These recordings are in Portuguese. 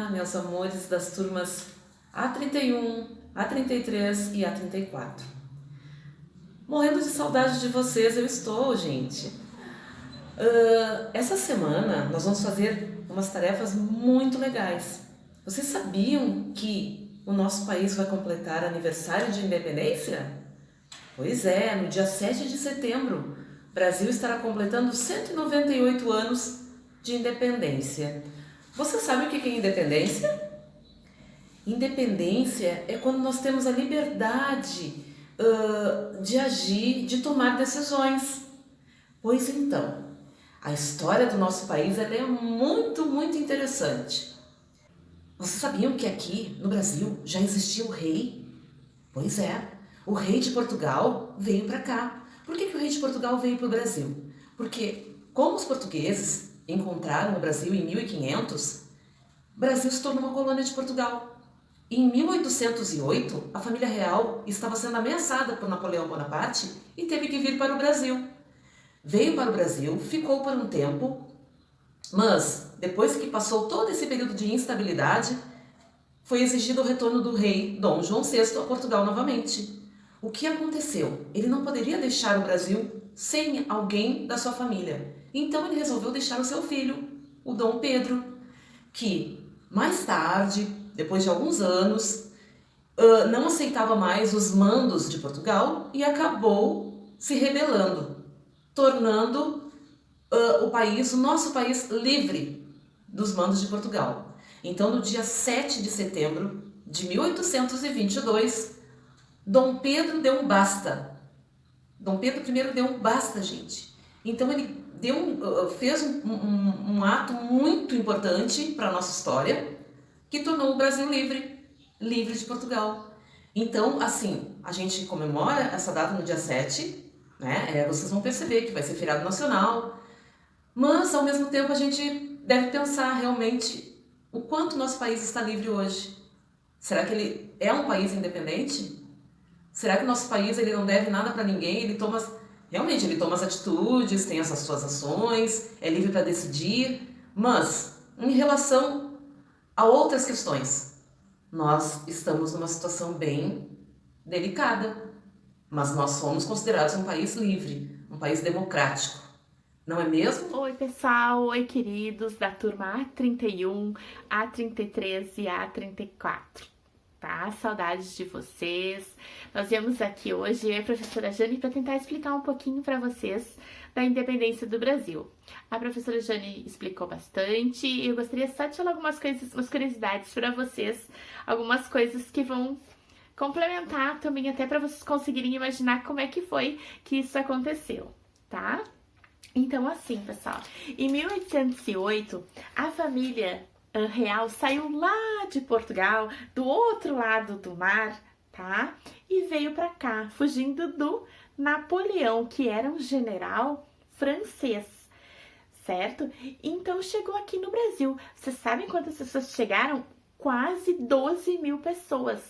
Olá, meus amores das turmas A31, A33 e A34. Morrendo de saudade de vocês, eu estou, gente. Essa semana nós vamos fazer umas tarefas muito legais. Vocês sabiam que o nosso país vai completar aniversário de independência? Pois é, no dia 7 de setembro, o Brasil estará completando 198 anos de independência. Você sabe o que é independência? Independência é quando nós temos a liberdade de agir, de tomar decisões. Pois então, a história do nosso país ela é muito, muito interessante. Vocês sabiam que aqui no Brasil já existia o rei? Pois é, o rei de Portugal veio para cá. Por que o rei de Portugal veio para o Brasil? Porque como os portugueses encontraram o Brasil em 1500, o Brasil se tornou uma colônia de Portugal. E em 1808, a família real estava sendo ameaçada por Napoleão Bonaparte e teve que vir para o Brasil. Veio para o Brasil, ficou por um tempo, mas depois que passou todo esse período de instabilidade, foi exigido o retorno do rei Dom João VI a Portugal novamente. O que aconteceu? Ele não poderia deixar o Brasil sem alguém da sua família. Então ele resolveu deixar o seu filho, o Dom Pedro, que mais tarde, depois de alguns anos, não aceitava mais os mandos de Portugal e acabou se rebelando, tornando o nosso país, livre dos mandos de Portugal. Então, no dia 7 de setembro de 1822, Dom Pedro deu um basta. Dom Pedro I deu um basta, gente. Então, ele fez um ato muito importante para a nossa história, que tornou o Brasil livre de Portugal. Então, assim, a gente comemora essa data no dia 7, né? Vocês vão perceber que vai ser feriado nacional, mas, ao mesmo tempo, a gente deve pensar realmente o quanto o nosso país está livre hoje. Será que ele é um país independente? Será que o nosso país ele não deve nada para ninguém? Ele toma as atitudes, tem essas suas ações, é livre para decidir, mas em relação a outras questões, nós estamos numa situação bem delicada, mas nós somos considerados um país livre, um país democrático, não é mesmo? Oi, pessoal! Oi, queridos da turma A31, A33 e A34, tá? Saudades de vocês. Nós viemos aqui hoje, eu e a professora Jane, para tentar explicar um pouquinho para vocês da independência do Brasil. A professora Jane explicou bastante e eu gostaria só de falar algumas coisas, umas curiosidades para vocês, algumas coisas que vão complementar também até para vocês conseguirem imaginar como é que foi que isso aconteceu, tá? Então, assim, pessoal, em 1808, a família real saiu lá de Portugal, do outro lado do mar, tá? E veio para cá, fugindo do Napoleão, que era um general francês, certo? Então, chegou aqui no Brasil. Vocês sabem quantas pessoas chegaram? Quase 12 mil pessoas.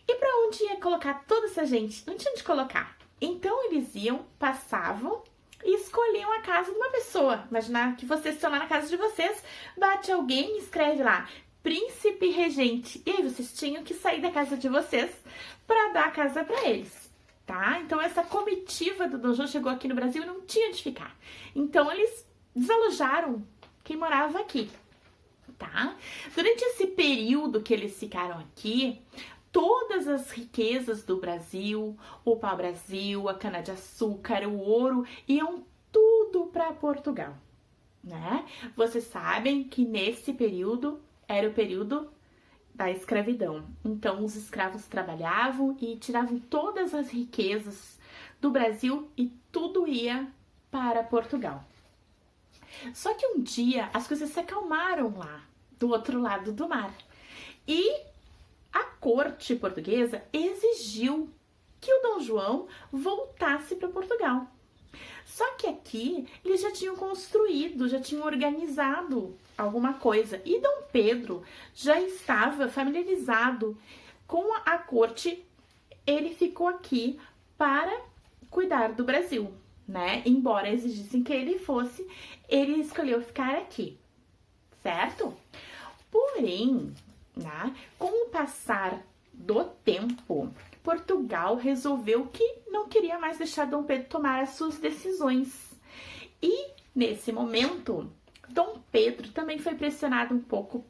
E para onde ia colocar toda essa gente? Não tinha onde colocar. Então, eles iam, passavam e escolhiam a casa de uma pessoa. Imaginar que vocês estão lá na casa de vocês, bate alguém e escreve lá, príncipe regente. E aí vocês tinham que sair da casa de vocês para dar a casa para eles, tá? Então essa comitiva do Dom João chegou aqui no Brasil e não tinha onde ficar. Então eles desalojaram quem morava aqui, tá? Durante esse período que eles ficaram aqui, todas as riquezas do Brasil, o pau-brasil, a cana-de-açúcar, o ouro, iam tudo para Portugal, né? Vocês sabem que nesse período era o período da escravidão. Então, os escravos trabalhavam e tiravam todas as riquezas do Brasil e tudo ia para Portugal. Só que um dia as coisas se acalmaram lá, do outro lado do mar. E a corte portuguesa exigiu que o Dom João voltasse para Portugal. Só que aqui eles já tinham construído, já tinham organizado alguma coisa. E Dom Pedro já estava familiarizado com a corte. Ele ficou aqui para cuidar do Brasil, né? Embora exigissem que ele fosse, ele escolheu ficar aqui, certo? Porém, né, com o passar do tempo, Portugal resolveu que não queria mais deixar Dom Pedro tomar as suas decisões. E, nesse momento, Dom Pedro também foi pressionado um pouco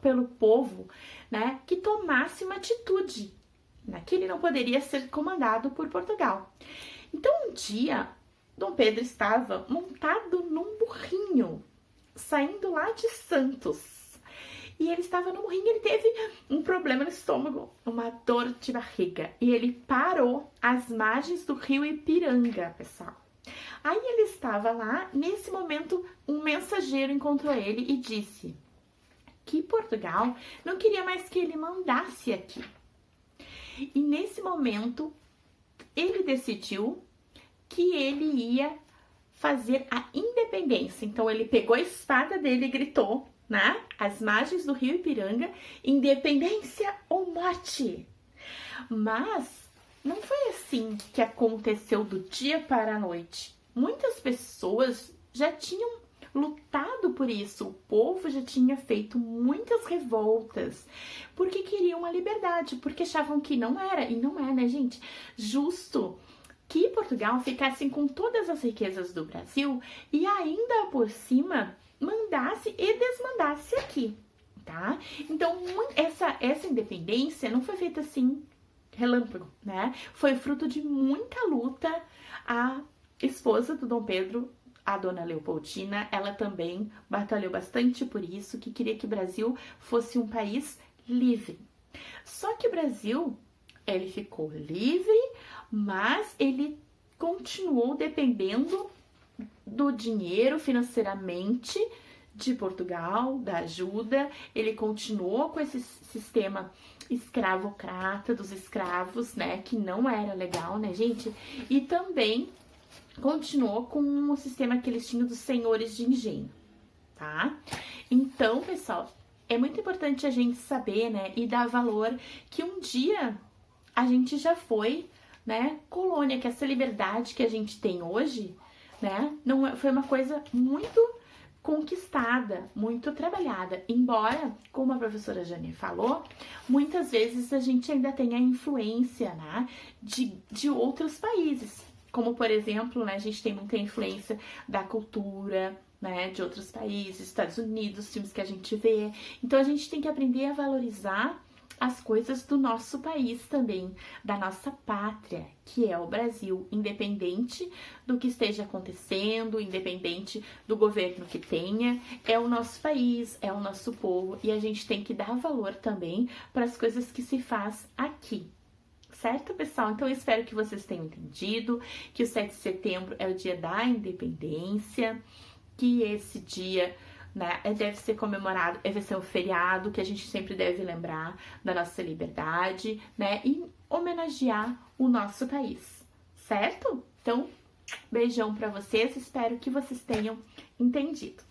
pelo povo, né, que tomasse uma atitude, né, que ele não poderia ser comandado por Portugal. Então, um dia, Dom Pedro estava montado num burrinho, saindo lá de Santos. E ele estava no burrinho, ele teve um problema no estômago, uma dor de barriga. E ele parou às margens do rio Ipiranga, pessoal. Aí ele estava lá, nesse momento, um mensageiro encontrou ele e disse que Portugal não queria mais que ele mandasse aqui. E nesse momento, ele decidiu que ele ia fazer a independência. Então, ele pegou a espada dele e gritou, né, às margens do rio Ipiranga, independência ou morte. Mas não foi assim que aconteceu do dia para a noite. Muitas pessoas já tinham lutado por isso, o povo já tinha feito muitas revoltas, porque queriam uma liberdade, porque achavam que não era, e não é, né, gente, justo que Portugal ficasse com todas as riquezas do Brasil e ainda por cima mandasse e desmandasse aqui, tá? Então, essa independência não foi feita assim, relâmpago, né? Foi fruto de muita luta. A esposa do Dom Pedro, a dona Leopoldina, ela também batalhou bastante por isso, que queria que o Brasil fosse um país livre. Só que o Brasil, ele ficou livre, mas ele continuou dependendo do dinheiro financeiramente de Portugal, da ajuda. Ele continuou com esse sistema escravocrata dos escravos, né, que não era legal, né, gente? E também continuou com o sistema que eles tinham dos senhores de engenho, tá? Então, pessoal, é muito importante a gente saber, né, e dar valor que um dia a gente já foi, né, colônia, que essa liberdade que a gente tem hoje, né, não foi uma coisa muito conquistada, muito trabalhada, embora, como a professora Jane falou, muitas vezes a gente ainda tem a influência, né, de outros países, como por exemplo, né, a gente tem muita influência da cultura, né, de outros países, Estados Unidos, filmes que a gente vê, então a gente tem que aprender a valorizar as coisas do nosso país também, da nossa pátria, que é o Brasil, independente do que esteja acontecendo, independente do governo que tenha, é o nosso país, é o nosso povo, e a gente tem que dar valor também para as coisas que se faz aqui. Certo, pessoal? Então, eu espero que vocês tenham entendido que o 7 de setembro é o dia da independência, que esse dia, né, deve ser comemorado, deve ser um feriado que a gente sempre deve lembrar da nossa liberdade, né, e homenagear o nosso país, certo? Então, beijão pra vocês, espero que vocês tenham entendido.